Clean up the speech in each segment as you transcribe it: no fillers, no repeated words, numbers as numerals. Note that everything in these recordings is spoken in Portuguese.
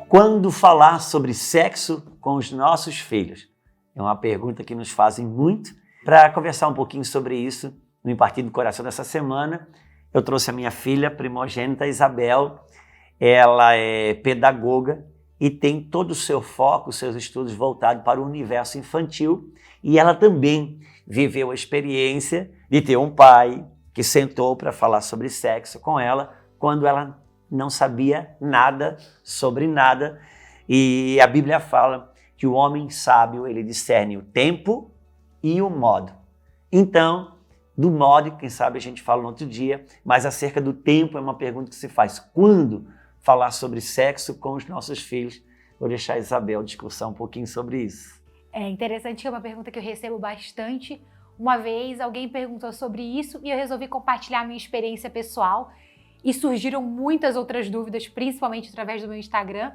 Quando falar sobre sexo com os nossos filhos? É uma pergunta que nos fazem muito. Para conversar um pouquinho sobre isso, no Impartindo do Coração dessa semana, eu trouxe a minha filha primogênita, Isabel. Ela é pedagoga e tem todo o seu foco, os seus estudos voltados para o universo infantil. E ela também viveu a experiência de ter um pai que sentou para falar sobre sexo com ela quando ela não sabia nada sobre nada. E a Bíblia fala que o homem sábio, ele discerne o tempo e o modo. Então, do modo, quem sabe a gente fala no outro dia, mas acerca do tempo é uma pergunta que se faz. Quando falar sobre sexo com os nossos filhos? Vou deixar a Isabel discursar um pouquinho sobre isso. É interessante, é uma pergunta que eu recebo bastante. Uma vez alguém perguntou sobre isso e eu resolvi compartilhar a minha experiência pessoal e surgiram muitas outras dúvidas, principalmente através do meu Instagram,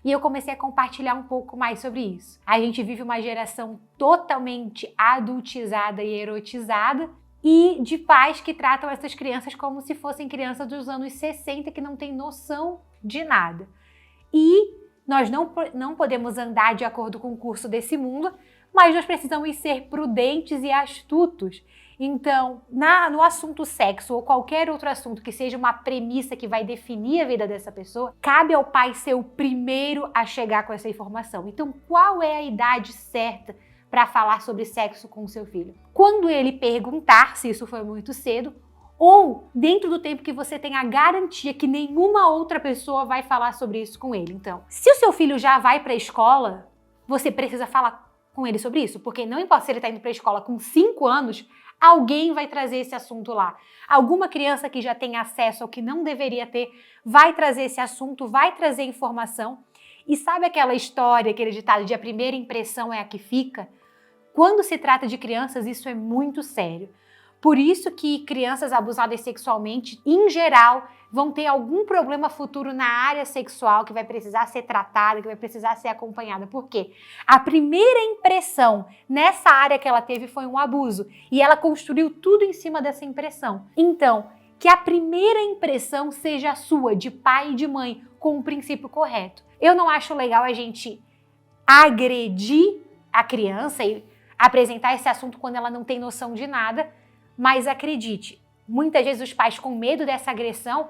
e eu comecei a compartilhar um pouco mais sobre isso. A gente vive uma geração totalmente adultizada e erotizada e de pais que tratam essas crianças como se fossem crianças dos anos 60 que não têm noção de nada. E nós não podemos andar de acordo com o curso desse mundo, mas nós precisamos ser prudentes e astutos. Então, no assunto sexo ou qualquer outro assunto que seja uma premissa que vai definir a vida dessa pessoa, cabe ao pai ser o primeiro a chegar com essa informação. Então, qual é a idade certa para falar sobre sexo com o seu filho? Quando ele perguntar se isso foi muito cedo, ou dentro do tempo que você tem a garantia que nenhuma outra pessoa vai falar sobre isso com ele. Então, se o seu filho já vai para a escola, você precisa falar com ele sobre isso, porque não importa se ele está indo para a escola com 5 anos, alguém vai trazer esse assunto lá. Alguma criança que já tem acesso ao que não deveria ter vai trazer esse assunto, vai trazer informação. E sabe aquela história, aquele ditado de a primeira impressão é a que fica? Quando se trata de crianças, isso é muito sério. Por isso que crianças abusadas sexualmente, em geral, vão ter algum problema futuro na área sexual que vai precisar ser tratada, que vai precisar ser acompanhada. Por quê? A primeira impressão nessa área que ela teve foi um abuso e ela construiu tudo em cima dessa impressão. Então, que a primeira impressão seja a sua, de pai e de mãe, com o princípio correto. Eu não acho legal a gente agredir a criança e apresentar esse assunto quando ela não tem noção de nada, mas acredite, muitas vezes os pais com medo dessa agressão,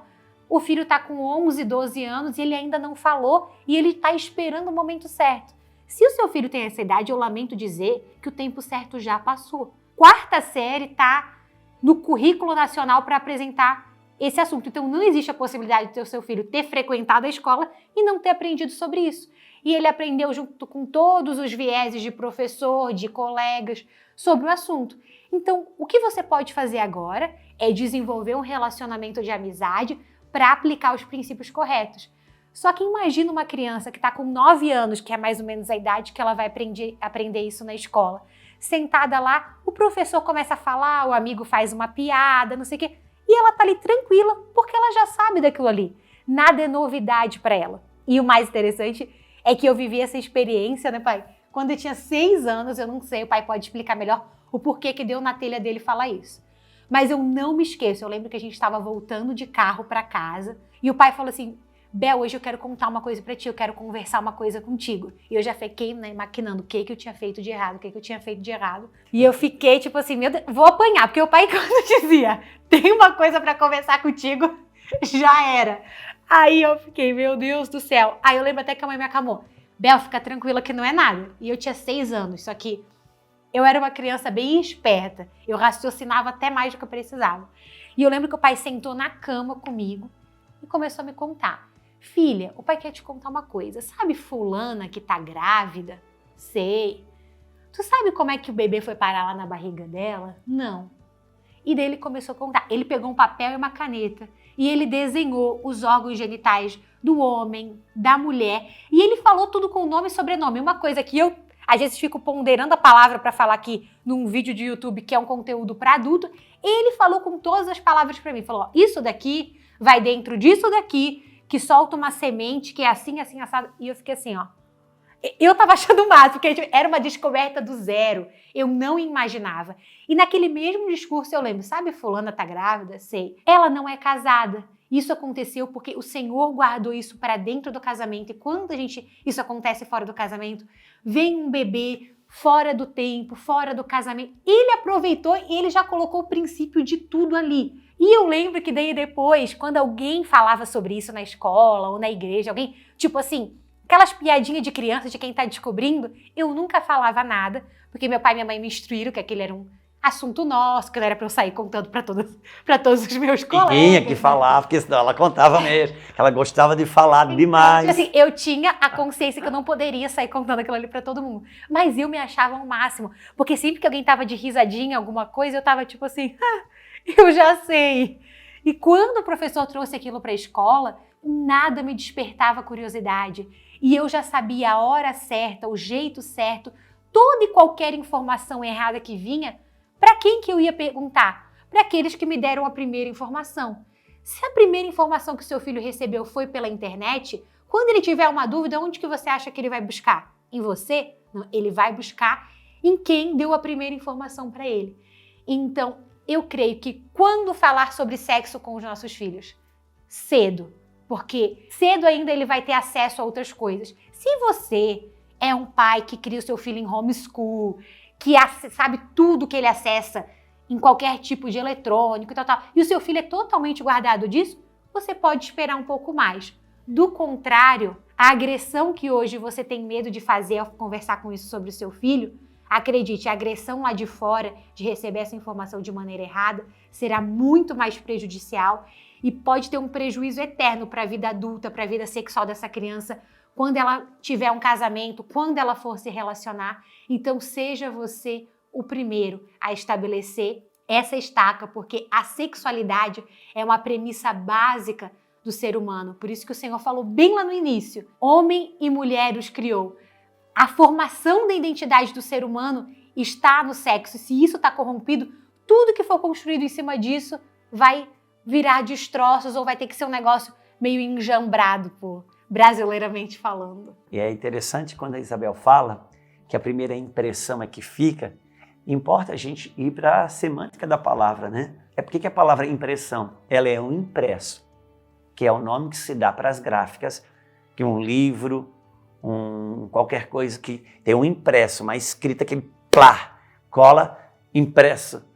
o filho está com 11, 12 anos e ele ainda não falou e ele está esperando o momento certo. Se o seu filho tem essa idade, eu lamento dizer que o tempo certo já passou. 4ª série está no currículo nacional para apresentar esse assunto. Então não existe a possibilidade de o seu filho ter frequentado a escola e não ter aprendido sobre isso. E ele aprendeu junto com todos os vieses de professor, de colegas, sobre o assunto. Então, o que você pode fazer agora é desenvolver um relacionamento de amizade para aplicar os princípios corretos. Só que imagina uma criança que está com 9 anos, que é mais ou menos a idade que ela vai aprender isso na escola. Sentada lá, o professor começa a falar, o amigo faz uma piada, não sei o quê, e ela está ali tranquila, porque ela já sabe daquilo ali. Nada é novidade para ela. E o mais interessante é que eu vivi essa experiência, né, pai? Quando eu tinha 6 anos, eu não sei, o pai pode explicar melhor o porquê que deu na telha dele falar isso. Mas eu não me esqueço, eu lembro que a gente estava voltando de carro para casa e o pai falou assim, Bel, hoje eu quero contar uma coisa para ti, eu quero conversar uma coisa contigo. E eu já fiquei, né, maquinando o que eu tinha feito de errado, o que eu tinha feito de errado. E eu fiquei tipo assim, meu Deus, vou apanhar, porque o pai quando dizia, tem uma coisa para conversar contigo, já era. Aí eu fiquei, meu Deus do céu. Aí eu lembro até que a mãe me acalmou. Bel, fica tranquila que não é nada. E eu tinha 6 anos, só que eu era uma criança bem esperta. Eu raciocinava até mais do que eu precisava. E eu lembro que o pai sentou na cama comigo e começou a me contar. Filha, o pai quer te contar uma coisa. Sabe fulana que tá grávida? Sei. Tu sabe como é que o bebê foi parar lá na barriga dela? Não. E daí ele começou a contar. Ele pegou um papel e uma caneta e ele desenhou os órgãos genitais do homem, da mulher. E ele falou tudo com nome e sobrenome. Uma coisa que eu, às vezes, fico ponderando a palavra para falar aqui num vídeo de YouTube que é um conteúdo para adulto. Ele falou com todas as palavras para mim. Falou, ó, isso daqui vai dentro disso daqui, que solta uma semente, que é assim, assim, assado. E eu fiquei assim, ó. Eu tava achando o máximo, porque era uma descoberta do zero. Eu não imaginava. E naquele mesmo discurso eu lembro, sabe, fulana tá grávida? Sei. Ela não é casada. Isso aconteceu porque o Senhor guardou isso para dentro do casamento. E quando isso acontece fora do casamento, vem um bebê fora do tempo, fora do casamento. Ele aproveitou e ele já colocou o princípio de tudo ali. E eu lembro que daí depois, quando alguém falava sobre isso na escola ou na igreja, alguém, tipo assim, aquelas piadinhas de criança, de quem tá descobrindo, eu nunca falava nada, porque meu pai e minha mãe me instruíram que aquele era um assunto nosso, que não era pra eu sair contando pra todos os meus colegas. Ninguém que falava, porque senão ela contava mesmo. Ela gostava de falar demais. Tipo assim, eu tinha a consciência que eu não poderia sair contando aquilo ali pra todo mundo. Mas eu me achava o máximo. Porque sempre que alguém tava de risadinha, alguma coisa, eu tava tipo assim, eu já sei. E quando o professor trouxe aquilo pra escola, nada me despertava curiosidade. E eu já sabia a hora certa, o jeito certo, toda e qualquer informação errada que vinha, para quem que eu ia perguntar? Para aqueles que me deram a primeira informação. Se a primeira informação que o seu filho recebeu foi pela internet, quando ele tiver uma dúvida, onde que você acha que ele vai buscar? Em você? Não, ele vai buscar em quem deu a primeira informação para ele. Então, eu creio que quando falar sobre sexo com os nossos filhos, cedo, porque cedo ainda ele vai ter acesso a outras coisas. Se você é um pai que cria o seu filho em homeschool, que sabe tudo que ele acessa em qualquer tipo de eletrônico e tal, e o seu filho é totalmente guardado disso, você pode esperar um pouco mais. Do contrário, a agressão que hoje você tem medo de fazer ao conversar com isso sobre o seu filho, acredite, a agressão lá de fora, de receber essa informação de maneira errada, será muito mais prejudicial e pode ter um prejuízo eterno para a vida adulta, para a vida sexual dessa criança, quando ela tiver um casamento, quando ela for se relacionar. Então, seja você o primeiro a estabelecer essa estaca, porque a sexualidade é uma premissa básica do ser humano. Por isso que o Senhor falou bem lá no início, homem e mulher os criou. A formação da identidade do ser humano está no sexo. Se isso está corrompido, tudo que for construído em cima disso vai virar destroços ou vai ter que ser um negócio meio enjambrado, brasileiramente falando. E é interessante quando a Isabel fala que a primeira impressão é que fica, importa a gente ir para a semântica da palavra, né? É porque que a palavra impressão, ela é um impresso, que é o nome que se dá para as gráficas, que um livro, qualquer coisa que tem um impresso, uma escrita que plá, cola, impresso.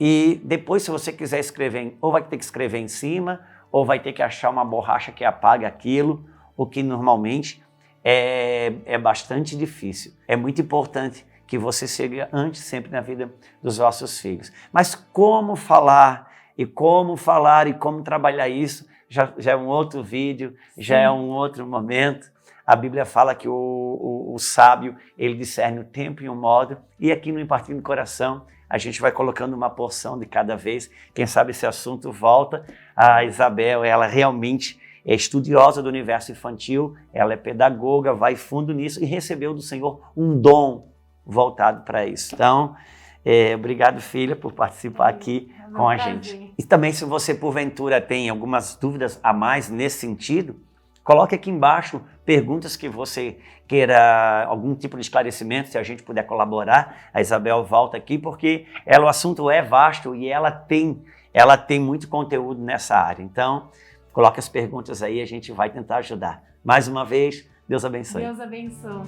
E depois, se você quiser escrever, ou vai ter que escrever em cima, ou vai ter que achar uma borracha que apague aquilo, o que normalmente é bastante difícil. É muito importante que você chegue antes sempre na vida dos vossos filhos. Mas como falar e como trabalhar isso, já é um outro vídeo, já é um outro momento. A Bíblia fala que o sábio, ele discerne o tempo e o modo, e aqui no Impartindo do Coração, a gente vai colocando uma porção de cada vez. Quem sabe esse assunto volta. A Isabel, ela realmente é estudiosa do universo infantil, ela é pedagoga, vai fundo nisso e recebeu do Senhor um dom voltado para isso. Então, obrigado, filha, por participar aqui com a gente. E também, se você, porventura, tem algumas dúvidas a mais nesse sentido, coloque aqui embaixo perguntas que você queira, algum tipo de esclarecimento, se a gente puder colaborar. A Isabel volta aqui porque o assunto é vasto e ela tem muito conteúdo nessa área. Então, coloque as perguntas aí, a gente vai tentar ajudar. Mais uma vez, Deus abençoe. Deus abençoe.